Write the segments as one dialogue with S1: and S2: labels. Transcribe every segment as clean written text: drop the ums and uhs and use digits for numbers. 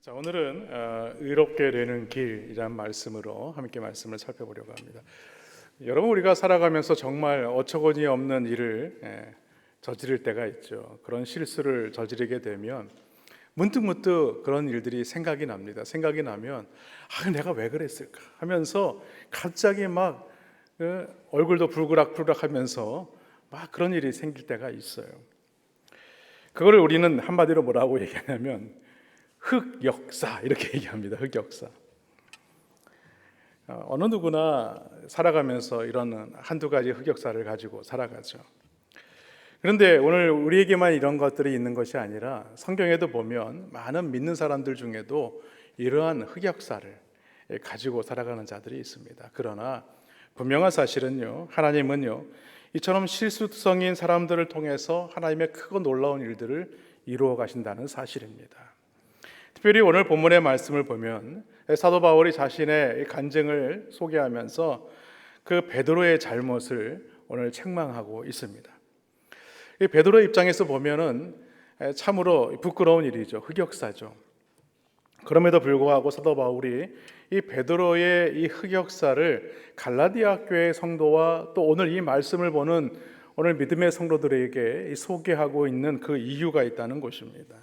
S1: 자, 오늘은 의롭게 되는 길이란 말씀으로 함께 말씀을 살펴보려고 합니다. 여러분, 우리가 살아가면서 정말 어처구니 없는 일을 저지를 때가 있죠. 그런 실수를 저지르게 되면 문득문득 그런 일들이 생각이 납니다. 생각이 나면 내가 왜 그랬을까 하면서 갑자기 막 얼굴도 불그락불그락 하면서 막 그런 일이 생길 때가 있어요. 그거를 우리는 한마디로 뭐라고 얘기하냐면 흑역사 이렇게 얘기합니다. 흑역사. 어느 누구나 살아가면서 이런 한두 가지 흑역사를 가지고 살아가죠. 그런데 오늘 우리에게만 이런 것들이 있는 것이 아니라 성경에도 보면 많은 믿는 사람들 중에도 이러한 흑역사를 가지고 살아가는 자들이 있습니다. 그러나 분명한 사실은요, 하나님은요, 이처럼 실수성인 사람들을 통해서 하나님의 크고 놀라운 일들을 이루어 가신다는 사실입니다. 특별히 오늘 본문의 말씀을 보면 사도 바울이 자신의 간증을 소개하면서 그 베드로의 잘못을 오늘 책망하고 있습니다. 이 베드로의 입장에서 보면은 참으로 부끄러운 일이죠. 흑역사죠. 그럼에도 불구하고 사도 바울이 이 베드로의 이 흑역사를 갈라디아 교회 성도와 또 오늘 이 말씀을 보는 오늘 믿음의 성도들에게 소개하고 있는 그 이유가 있다는 것입니다.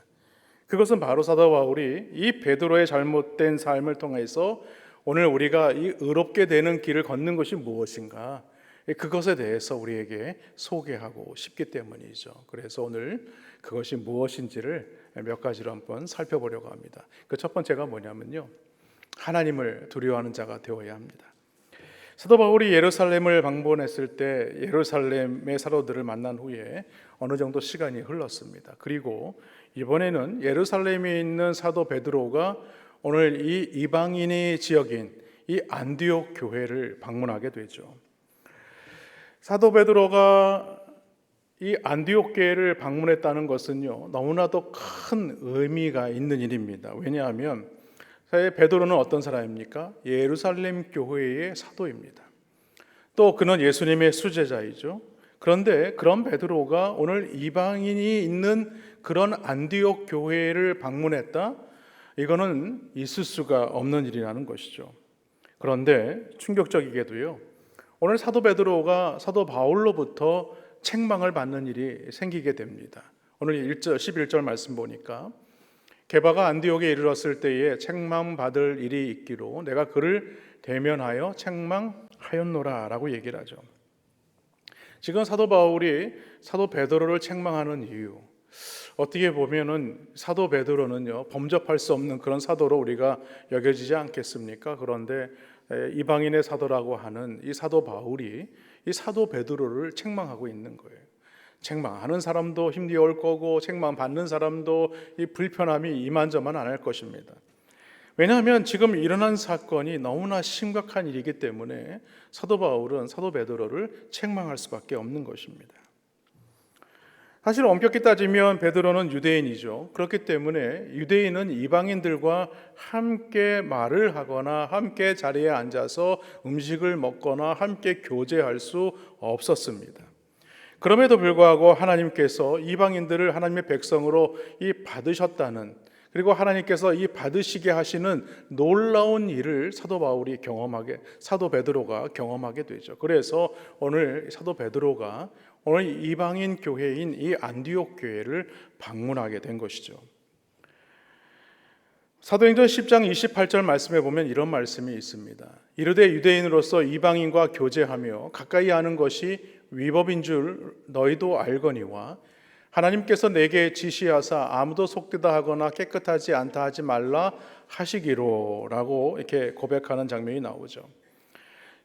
S1: 그것은 바로 사도 바울이 이 베드로의 잘못된 삶을 통해서 오늘 우리가 이 의롭게 되는 길을 걷는 것이 무엇인가, 그것에 대해서 우리에게 소개하고 싶기 때문이죠. 그래서 오늘 그것이 무엇인지를 몇 가지로 한번 살펴보려고 합니다. 그 첫 번째가 뭐냐면요, 하나님을 두려워하는 자가 되어야 합니다. 사도 바울이 예루살렘을 방문했을 때 예루살렘의 사도들을 만난 후에 어느 정도 시간이 흘렀습니다. 그리고 이번에는 예루살렘에 있는 사도 베드로가 오늘 이 이방인의 지역인 이 안디옥 교회를 방문하게 되죠. 사도 베드로가 이 안디옥 교회를 방문했다는 것은요, 너무나도 큰 의미가 있는 일입니다. 왜냐하면 베드로는 어떤 사람입니까? 예루살렘 교회의 사도입니다. 또 그는 예수님의 수제자이죠. 그런데 그런 베드로가 오늘 이방인이 있는 그런 안디옥 교회를 방문했다? 이거는 있을 수가 없는 일이라는 것이죠. 그런데 충격적이게도요, 오늘 사도 베드로가 사도 바울로부터 책망을 받는 일이 생기게 됩니다. 오늘 11절 말씀 보니까 게바가 안디옥에 이르렀을 때에 책망받을 일이 있기로 내가 그를 대면하여 책망하였노라 라고 얘기를 하죠. 지금 사도 바울이 사도 베드로를 책망하는 이유, 어떻게 보면은 사도 베드로는요, 범접할 수 없는 그런 사도로 우리가 여겨지지 않겠습니까? 그런데 이방인의 사도라고 하는 이 사도 바울이 이 사도 베드로를 책망하고 있는 거예요. 책망하는 사람도 힘이 올 거고 책망받는 사람도 이 불편함이 이만저만 안 할 것입니다. 왜냐하면 지금 일어난 사건이 너무나 심각한 일이기 때문에 사도 바울은 사도 베드로를 책망할 수밖에 없는 것입니다. 사실 엄격히 따지면 베드로는 유대인이죠. 그렇기 때문에 유대인은 이방인들과 함께 말을 하거나 함께 자리에 앉아서 음식을 먹거나 함께 교제할 수 없었습니다. 그럼에도 불구하고 하나님께서 이방인들을 하나님의 백성으로 받으셨다는, 그리고 하나님께서 이 받으시게 하시는 놀라운 일을 사도 베드로가 경험하게 되죠. 그래서 오늘 사도 베드로가 오늘 이방인 교회인 이 안디옥 교회를 방문하게 된 것이죠. 사도행전 10장 28절 말씀에 보면 이런 말씀이 있습니다. 이르되 유대인으로서 이방인과 교제하며 가까이 하는 것이 위법인 줄 너희도 알거니와 하나님께서 내게 지시하사 아무도 속되다 하거나 깨끗하지 않다 하지 말라 하시기로 라고 이렇게 고백하는 장면이 나오죠.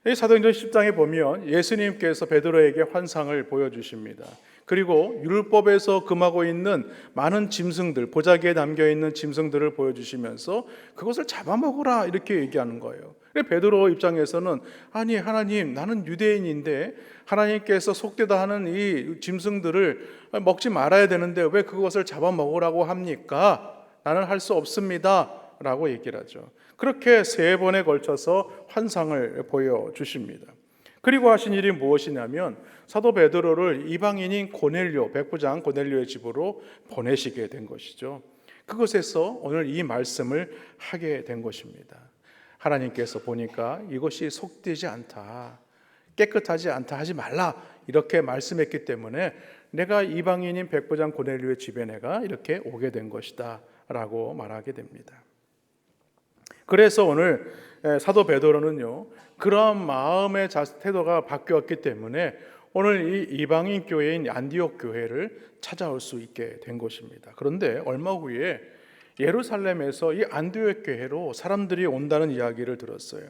S1: 이 사도행전 10장에 보면 예수님께서 베드로에게 환상을 보여주십니다. 그리고 율법에서 금하고 있는 많은 짐승들, 보자기에 담겨있는 짐승들을 보여주시면서 그것을 잡아먹으라 이렇게 얘기하는 거예요. 베드로 입장에서는 아니 하나님, 나는 유대인인데 하나님께서 속되다 하는 이 짐승들을 먹지 말아야 되는데 왜 그것을 잡아먹으라고 합니까? 나는 할 수 없습니다 라고 얘기를 하죠. 그렇게 3번에 걸쳐서 환상을 보여주십니다. 그리고 하신 일이 무엇이냐면 사도 베드로를 이방인인 고넬료, 백부장 고넬료의 집으로 보내시게 된 것이죠. 그것에서 오늘 이 말씀을 하게 된 것입니다. 하나님께서 보니까 이것이 속되지 않다, 깨끗하지 않다, 하지 말라 이렇게 말씀했기 때문에 내가 이방인인 백부장 고넬료의 집에 내가 이렇게 오게 된 것이다 라고 말하게 됩니다. 그래서 오늘 사도 베드로는요, 그런 마음의 태도가 바뀌었기 때문에 오늘 이 이방인 교회인 안디옥 교회를 찾아올 수 있게 된 것입니다. 그런데 얼마 후에 예루살렘에서 이 안디옥 교회로 사람들이 온다는 이야기를 들었어요.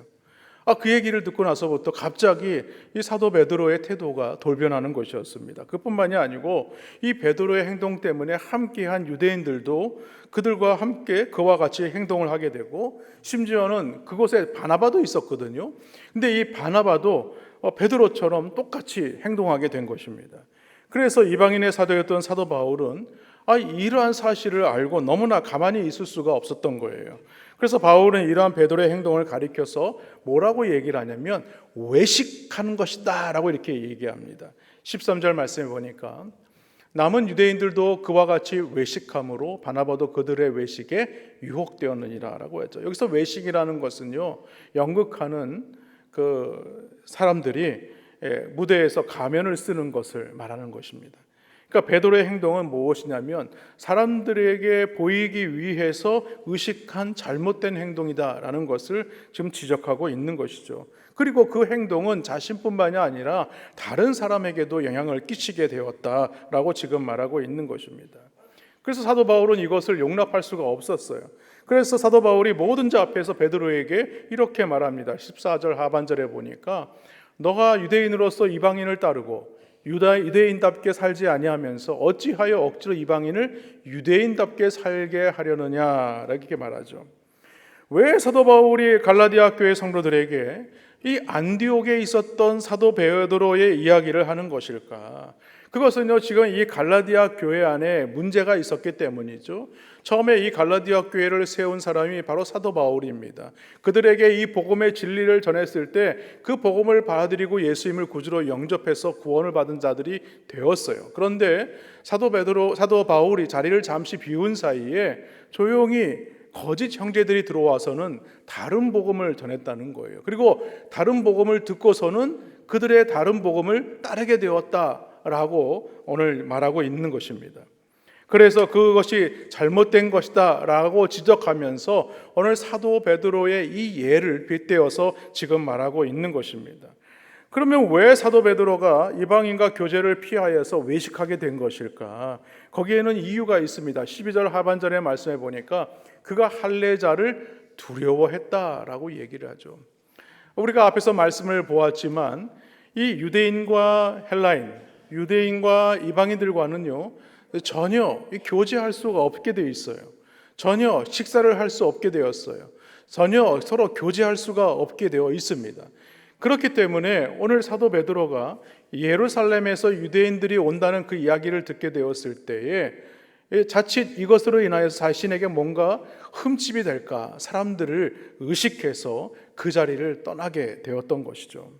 S1: 그 얘기를 듣고 나서부터 갑자기 이 사도 베드로의 태도가 돌변하는 것이었습니다. 그뿐만이 아니고 이 베드로의 행동 때문에 함께한 유대인들도 그들과 함께 그와 같이 행동을 하게 되고, 심지어는 그곳에 바나바도 있었거든요. 근데 이 바나바도 베드로처럼 똑같이 행동하게 된 것입니다. 그래서 이방인의 사도였던 사도 바울은 이러한 사실을 알고 너무나 가만히 있을 수가 없었던 거예요. 그래서 바울은 이러한 베드로의 행동을 가리켜서 뭐라고 얘기를 하냐면 외식하는 것이다 라고 이렇게 얘기합니다. 13절 말씀에 보니까 남은 유대인들도 그와 같이 외식함으로 바나바도 그들의 외식에 유혹되었느니라 라고 했죠. 여기서 외식이라는 것은요, 연극하는 그 사람들이 무대에서 가면을 쓰는 것을 말하는 것입니다. 그러니까 베드로의 행동은 무엇이냐면 사람들에게 보이기 위해서 의식한 잘못된 행동이다라는 것을 지금 지적하고 있는 것이죠. 그리고 그 행동은 자신뿐만이 아니라 다른 사람에게도 영향을 끼치게 되었다라고 지금 말하고 있는 것입니다. 그래서 사도 바울은 이것을 용납할 수가 없었어요. 그래서 사도 바울이 모든 자 앞에서 베드로에게 이렇게 말합니다. 14절 하반절에 보니까 너가 유대인으로서 이방인을 따르고 유대인답게 살지 아니하면서 어찌하여 억지로 이방인을 유대인답게 살게 하려느냐 이렇게 말하죠. 왜 사도 바울이 갈라디아 교회 성도들에게 이 안디옥에 있었던 사도 베드로의 이야기를 하는 것일까? 그것은요, 지금 이 갈라디아 교회 안에 문제가 있었기 때문이죠. 처음에 이 갈라디아 교회를 세운 사람이 바로 사도 바울입니다. 그들에게 이 복음의 진리를 전했을 때 그 복음을 받아들이고 예수님을 구주로 영접해서 구원을 받은 자들이 되었어요. 그런데 사도 바울이 자리를 잠시 비운 사이에 조용히 거짓 형제들이 들어와서는 다른 복음을 전했다는 거예요. 그리고 다른 복음을 듣고서는 그들의 다른 복음을 따르게 되었다라고 오늘 말하고 있는 것입니다. 그래서 그것이 잘못된 것이다 라고 지적하면서 오늘 사도 베드로의 이 예를 빗대어서 지금 말하고 있는 것입니다. 그러면 왜 사도 베드로가 이방인과 교제를 피하여서 외식하게 된 것일까? 거기에는 이유가 있습니다. 12절 하반절의 말씀에 보니까 그가 할례자를 두려워했다라고 얘기를 하죠. 우리가 앞에서 말씀을 보았지만 이 유대인과 헬라인, 유대인과 이방인들과는요, 전혀 교제할 수가 없게 되어 있어요. 전혀 식사를 할 수 없게 되었어요. 전혀 서로 교제할 수가 없게 되어 있습니다. 그렇기 때문에 오늘 사도 베드로가 예루살렘에서 유대인들이 온다는 그 이야기를 듣게 되었을 때에 자칫 이것으로 인하여서 자신에게 뭔가 흠집이 될까 사람들을 의식해서 그 자리를 떠나게 되었던 것이죠.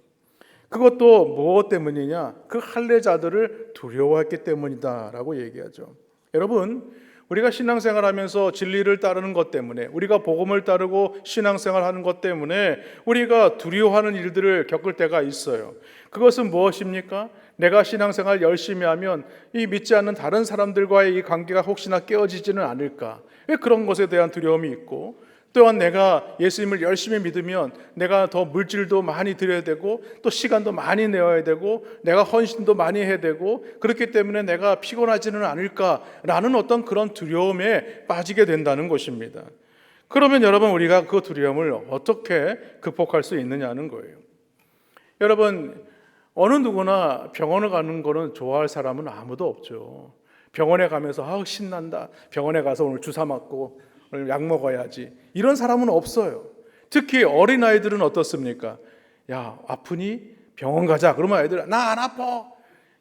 S1: 그것도 무엇 때문이냐? 그 할례자들을 두려워했기 때문이다라고 얘기하죠. 여러분, 우리가 신앙생활하면서 진리를 따르는 것 때문에, 우리가 복음을 따르고 신앙생활하는 것 때문에 우리가 두려워하는 일들을 겪을 때가 있어요. 그것은 무엇입니까? 내가 신앙생활 열심히 하면 이 믿지 않는 다른 사람들과의 이 관계가 혹시나 깨어지지는 않을까? 그런 것에 대한 두려움이 있고, 또한 내가 예수님을 열심히 믿으면 내가 더 물질도 많이 드려야 되고 또 시간도 많이 내어야 되고 내가 헌신도 많이 해야 되고, 그렇기 때문에 내가 피곤하지는 않을까라는 어떤 그런 두려움에 빠지게 된다는 것입니다. 그러면 여러분, 우리가 그 두려움을 어떻게 극복할 수 있느냐는 거예요. 여러분, 어느 누구나 병원을 가는 거는 좋아할 사람은 아무도 없죠. 병원에 가면서 신난다, 병원에 가서 오늘 주사 맞고 오늘 약 먹어야지, 이런 사람은 없어요. 특히 어린아이들은 어떻습니까? 야, 아프니? 병원 가자. 그러면 아이들, 나 안 아파.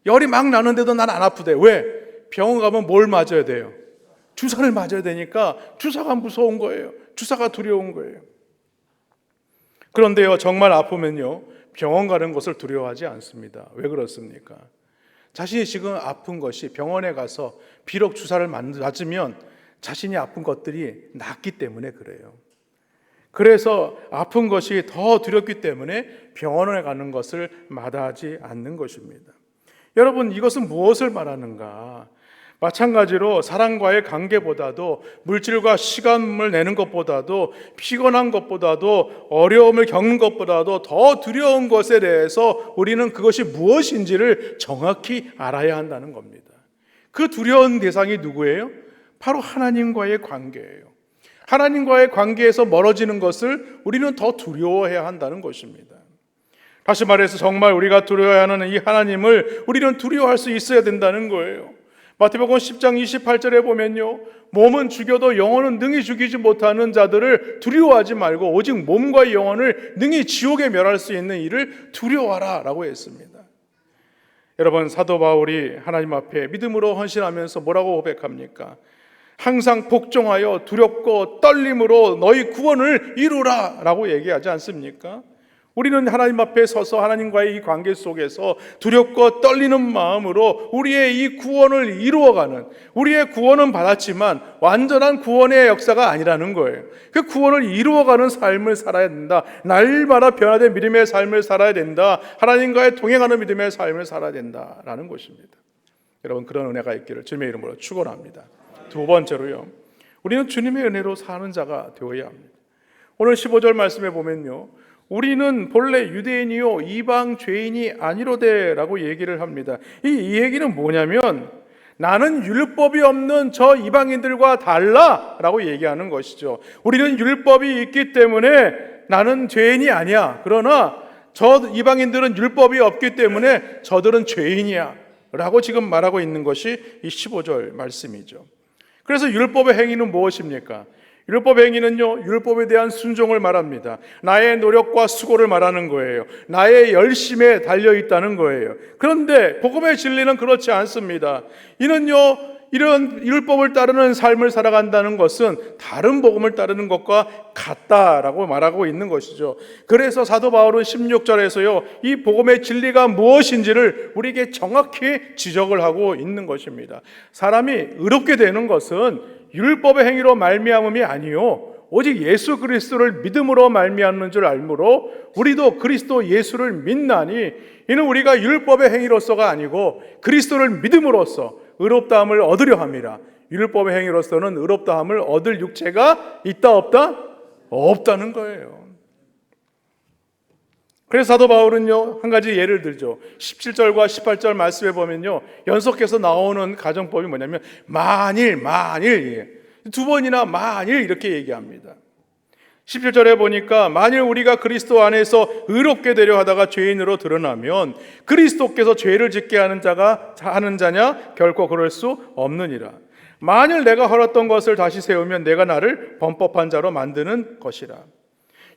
S1: 열이 막 나는데도 난 안 아프대. 왜? 병원 가면 뭘 맞아야 돼요? 주사를 맞아야 되니까 주사가 무서운 거예요. 주사가 두려운 거예요. 그런데요, 정말 아프면요, 병원 가는 것을 두려워하지 않습니다. 왜 그렇습니까? 자신이 지금 아픈 것이 병원에 가서 비록 주사를 맞으면 자신이 아픈 것들이 낫기 때문에 그래요. 그래서 아픈 것이 더 두렵기 때문에 병원에 가는 것을 마다하지 않는 것입니다. 여러분, 이것은 무엇을 말하는가? 마찬가지로 사람과의 관계보다도, 물질과 시간을 내는 것보다도, 피곤한 것보다도, 어려움을 겪는 것보다도 더 두려운 것에 대해서 우리는 그것이 무엇인지를 정확히 알아야 한다는 겁니다. 그 두려운 대상이 누구예요? 바로 하나님과의 관계예요. 하나님과의 관계에서 멀어지는 것을 우리는 더 두려워해야 한다는 것입니다. 다시 말해서 정말 우리가 두려워해야 하는 이 하나님을 우리는 두려워할 수 있어야 된다는 거예요. 마태복음 10장 28절에 보면요, 몸은 죽여도 영혼은 능히 죽이지 못하는 자들을 두려워하지 말고 오직 몸과 영혼을 능히 지옥에 멸할 수 있는 이를 두려워하라 라고 했습니다. 여러분, 사도 바울이 하나님 앞에 믿음으로 헌신하면서 뭐라고 고백합니까? 항상 복종하여 두렵고 떨림으로 너희 구원을 이루라 라고 얘기하지 않습니까? 우리는 하나님 앞에 서서 하나님과의 이 관계 속에서 두렵고 떨리는 마음으로 우리의 이 구원을 이루어가는, 우리의 구원은 받았지만 완전한 구원의 역사가 아니라는 거예요. 그 구원을 이루어가는 삶을 살아야 된다. 날마다 변화된 믿음의 삶을 살아야 된다. 하나님과의 동행하는 믿음의 삶을 살아야 된다라는 것입니다. 여러분, 그런 은혜가 있기를 주님의 이름으로 축원합니다. 두 번째로요, 우리는 주님의 은혜로 사는 자가 되어야 합니다. 오늘 15절 말씀에 보면요, 우리는 본래 유대인이요 이방 죄인이 아니로되라고 얘기를 합니다. 이 얘기는 뭐냐면 나는 율법이 없는 저 이방인들과 달라라고 얘기하는 것이죠. 우리는 율법이 있기 때문에 나는 죄인이 아니야. 그러나 저 이방인들은 율법이 없기 때문에 저들은 죄인이야 라고 지금 말하고 있는 것이 이 15절 말씀이죠. 그래서 율법의 행위는 무엇입니까? 율법 행위는요, 율법에 대한 순종을 말합니다. 나의 노력과 수고를 말하는 거예요. 나의 열심에 달려있다는 거예요. 그런데 복음의 진리는 그렇지 않습니다. 이는요, 이런 율법을 따르는 삶을 살아간다는 것은 다른 복음을 따르는 것과 같다라고 말하고 있는 것이죠. 그래서 사도 바울은 16절에서요, 이 복음의 진리가 무엇인지를 우리에게 정확히 지적을 하고 있는 것입니다. 사람이 의롭게 되는 것은 율법의 행위로 말미암음이 아니요 오직 예수 그리스도를 믿음으로 말미암는 줄 알므로 우리도 그리스도 예수를 믿나니 이는 우리가 율법의 행위로서가 아니고 그리스도를 믿음으로써 의롭다함을 얻으려 함이라. 율법의 행위로서는 의롭다함을 얻을 육체가 있다 없다? 없다는 거예요. 그래서 사도 바울은요, 한 가지 예를 들죠. 17절과 18절 말씀에 보면요, 연속해서 나오는 가정법이 뭐냐면 만일 두 번이나 만일 이렇게 얘기합니다. 17절에 보니까 만일 우리가 그리스도 안에서 의롭게 되려 하다가 죄인으로 드러나면 그리스도께서 죄를 짓게 하는 자냐? 결코 그럴 수 없느니라. 만일 내가 헐었던 것을 다시 세우면 내가 나를 범법한 자로 만드는 것이라.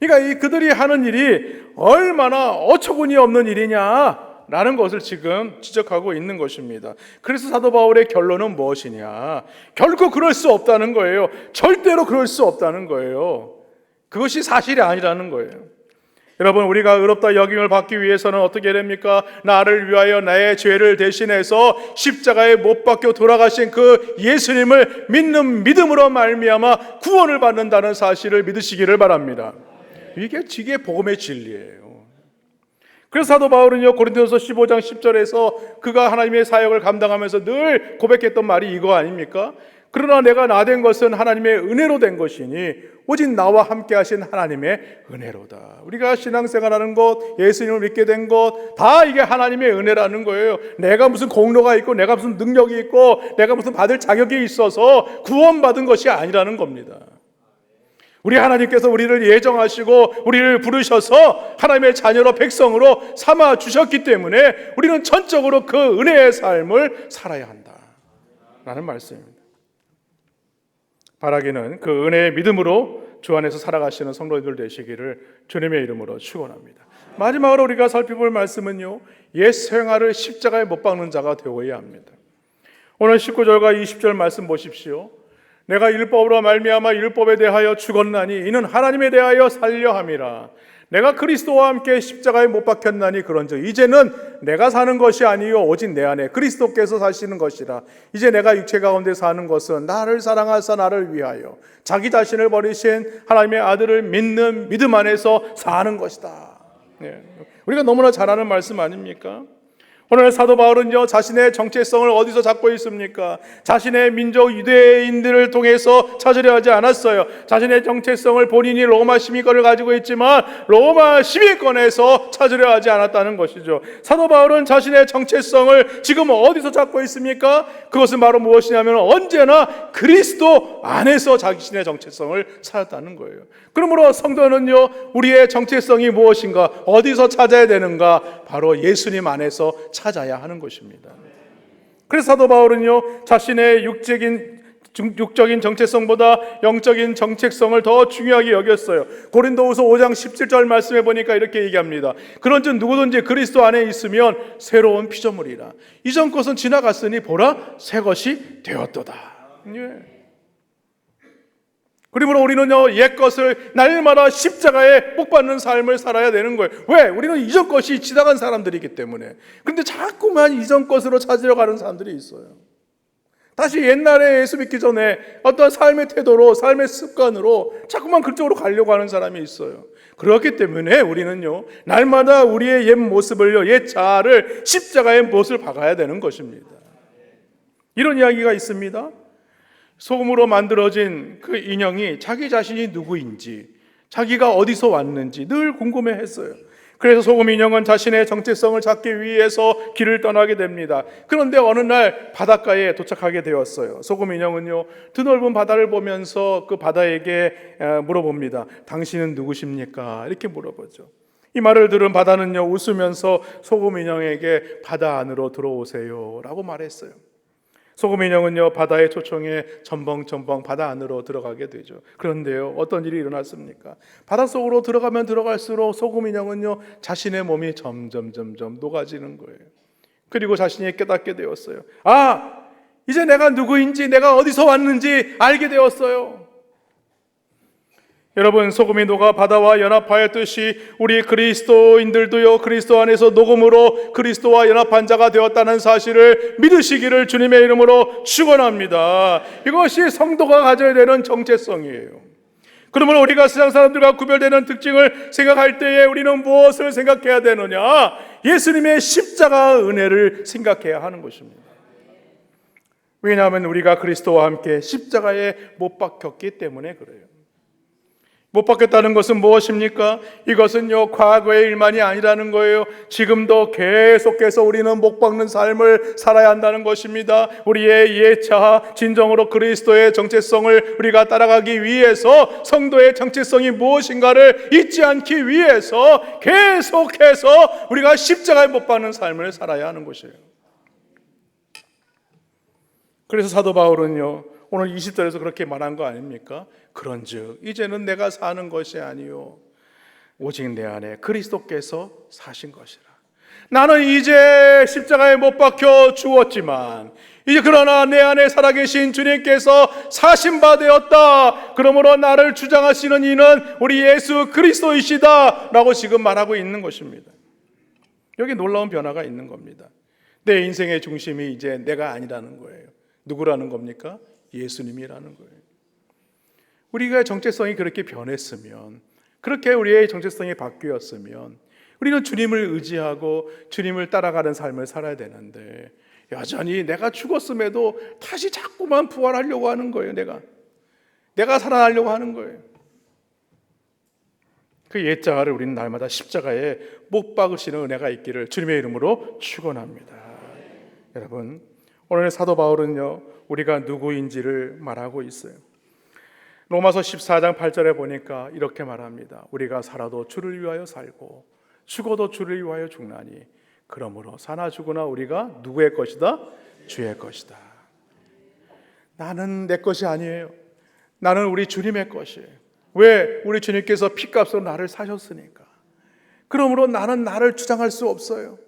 S1: 그러니까 그들이 하는 일이 얼마나 어처구니 없는 일이냐라는 것을 지금 지적하고 있는 것입니다. 그래서 사도 바울의 결론은 무엇이냐? 결코 그럴 수 없다는 거예요. 절대로 그럴 수 없다는 거예요. 그것이 사실이 아니라는 거예요. 여러분, 우리가 의롭다 여김을 받기 위해서는 어떻게 됩니까? 나를 위하여 나의 죄를 대신해서 십자가에 못 박혀 돌아가신 그 예수님을 믿는 믿음으로 말미암아 구원을 받는다는 사실을 믿으시기를 바랍니다. 이게 복음의 진리예요. 그래서 사도 바울은요, 고린도전서 15장 10절에서 그가 하나님의 사역을 감당하면서 늘 고백했던 말이 이거 아닙니까? 그러나 내가 나 된 것은 하나님의 은혜로 된 것이니 오직 나와 함께 하신 하나님의 은혜로다. 우리가 신앙생활하는 것, 예수님을 믿게 된 것, 다 이게 하나님의 은혜라는 거예요. 내가 무슨 공로가 있고 내가 무슨 능력이 있고 내가 무슨 받을 자격이 있어서 구원받은 것이 아니라는 겁니다. 우리 하나님께서 우리를 예정하시고 우리를 부르셔서 하나님의 자녀로 백성으로 삼아 주셨기 때문에 우리는 전적으로 그 은혜의 삶을 살아야 한다라는 말씀입니다. 바라기는 그 은혜의 믿음으로 주 안에서 살아가시는 성도들 되시기를 주님의 이름으로 축원합니다. 마지막으로 우리가 살펴볼 말씀은요, 옛 생활을 십자가에 못 박는 자가 되어야 합니다. 오늘 19절과 20절 말씀 보십시오. 내가 율법으로 말미암아 율법에 대하여 죽었나니 이는 하나님에 대하여 살려 함이라. 내가 그리스도와 함께 십자가에 못 박혔나니 그런즉 이제는 내가 사는 것이 아니요 오직 내 안에 그리스도께서 사시는 것이라. 이제 내가 육체 가운데 사는 것은 나를 사랑하사 나를 위하여 자기 자신을 버리신 하나님의 아들을 믿는 믿음 안에서 사는 것이다. 우리가 너무나 잘 아는 말씀 아닙니까? 오늘 사도 바울은요, 자신의 정체성을 어디서 잡고 있습니까? 자신의 민족 유대인들을 통해서 찾으려 하지 않았어요. 자신의 정체성을 본인이 로마 시민권을 가지고 있지만 로마 시민권에서 찾으려 하지 않았다는 것이죠. 사도 바울은 자신의 정체성을 지금 어디서 잡고 있습니까? 그것은 바로 무엇이냐면 언제나 그리스도 안에서 자신의 정체성을 찾았다는 거예요. 그러므로 성도는요, 우리의 정체성이 무엇인가, 어디서 찾아야 되는가? 바로 예수님 안에서 찾아야 하는 것입니다. 그래서 사도 바울은요, 자신의 육적인 정체성보다 영적인 정체성을 더 중요하게 여겼어요. 고린도후서 5장 17절 말씀해 보니까 이렇게 얘기합니다. 그런즉 누구든지 그리스도 안에 있으면 새로운 피조물이라. 이전 것은 지나갔으니 보라 새 것이 되었도다. 그러므로 우리는요, 옛 것을 날마다 십자가에 못 박는 삶을 살아야 되는 거예요. 왜? 우리는 이전 것이 지나간 사람들이기 때문에. 그런데 자꾸만 이전 것으로 찾으려 가는 사람들이 있어요. 다시 옛날에 예수 믿기 전에 어떤 삶의 태도로, 삶의 습관으로 자꾸만 그쪽으로 가려고 하는 사람이 있어요. 그렇기 때문에 우리는요, 날마다 우리의 옛 모습을요, 옛 자아를 십자가에 못을 박아야 되는 것입니다. 이런 이야기가 있습니다. 소금으로 만들어진 그 인형이 자기 자신이 누구인지, 자기가 어디서 왔는지 늘 궁금해했어요. 그래서 소금 인형은 자신의 정체성을 찾기 위해서 길을 떠나게 됩니다. 그런데 어느 날 바닷가에 도착하게 되었어요. 소금 인형은요, 드넓은 바다를 보면서 그 바다에게 물어봅니다. 당신은 누구십니까? 이렇게 물어보죠. 이 말을 들은 바다는요, 웃으면서 소금 인형에게 바다 안으로 들어오세요 라고 말했어요. 소금 인형은요, 바다의 초청에 첨벙첨벙 바다 안으로 들어가게 되죠. 그런데요, 어떤 일이 일어났습니까? 바닷속으로 들어가면 들어갈수록 소금 인형은요, 자신의 몸이 점점 녹아지는 거예요. 그리고 자신이 깨닫게 되었어요. 아, 이제 내가 누구인지, 내가 어디서 왔는지 알게 되었어요. 여러분, 소금이 녹아 바다와 연합하였듯이 우리 그리스도인들도요, 그리스도 안에서 녹음으로 그리스도와 연합한 자가 되었다는 사실을 믿으시기를 주님의 이름으로 축원합니다. 이것이 성도가 가져야 되는 정체성이에요. 그러므로 우리가 세상 사람들과 구별되는 특징을 생각할 때에 우리는 무엇을 생각해야 되느냐? 예수님의 십자가 은혜를 생각해야 하는 것입니다. 왜냐하면 우리가 그리스도와 함께 십자가에 못 박혔기 때문에 그래요. 못 박혔다는 것은 무엇입니까? 이것은요, 과거의 일만이 아니라는 거예요. 지금도 계속해서 우리는 못 박는 삶을 살아야 한다는 것입니다. 우리의 옛 자아, 진정으로 그리스도의 정체성을 우리가 따라가기 위해서 성도의 정체성이 무엇인가를 잊지 않기 위해서 계속해서 우리가 십자가에 못 박는 삶을 살아야 하는 것이에요. 그래서 사도 바울은요, 오늘 20절에서 그렇게 말한 거 아닙니까? 그런즉 이제는 내가 사는 것이 아니요 오직 내 안에 그리스도께서 사신 것이라. 나는 이제 십자가에 못 박혀 죽었지만 이제 그러나 내 안에 살아계신 주님께서 사신 바 되었다. 그러므로 나를 주장하시는 이는 우리 예수 그리스도이시다 라고 지금 말하고 있는 것입니다. 여기 놀라운 변화가 있는 겁니다. 내 인생의 중심이 이제 내가 아니라는 거예요. 누구라는 겁니까? 예수님이라는 거예요. 우리가 정체성이 그렇게 변했으면, 그렇게 우리의 정체성이 바뀌었으면 우리는 주님을 의지하고 주님을 따라가는 삶을 살아야 되는데 여전히 내가 죽었음에도 다시 자꾸만 부활하려고 하는 거예요. 내가 살아나려고 하는 거예요. 그 옛자아를 우리는 날마다 십자가에 못 박으시는 은혜가 있기를 주님의 이름으로 축원합니다. 여러분, 오늘 사도 바울은요, 우리가 누구인지를 말하고 있어요. 로마서 14장 8절에 보니까 이렇게 말합니다. 우리가 살아도 주를 위하여 살고 죽어도 주를 위하여 죽나니 그러므로 사나 죽으나 우리가 누구의 것이다? 주의 것이다. 나는 내 것이 아니에요. 나는 우리 주님의 것이에요. 왜? 우리 주님께서 피값으로 나를 사셨으니까. 그러므로 나는 나를 주장할 수 없어요.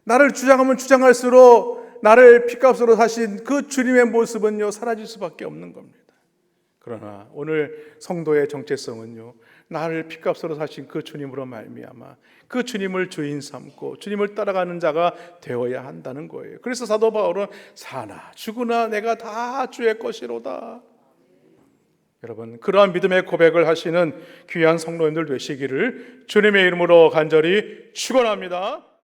S1: 나를 주장하면 주장할수록 나를 피값으로 사신 그 주님의 모습은요, 사라질 수밖에 없는 겁니다. 그러나 오늘 성도의 정체성은요, 나를 핏값으로 사신 그 주님으로 말미암아 그 주님을 주인 삼고 주님을 따라가는 자가 되어야 한다는 거예요. 그래서 사도 바울은 사나 죽으나 내가 다 주의 것이로다. 여러분, 그러한 믿음의 고백을 하시는 귀한 성도님들 되시기를 주님의 이름으로 간절히 축원합니다.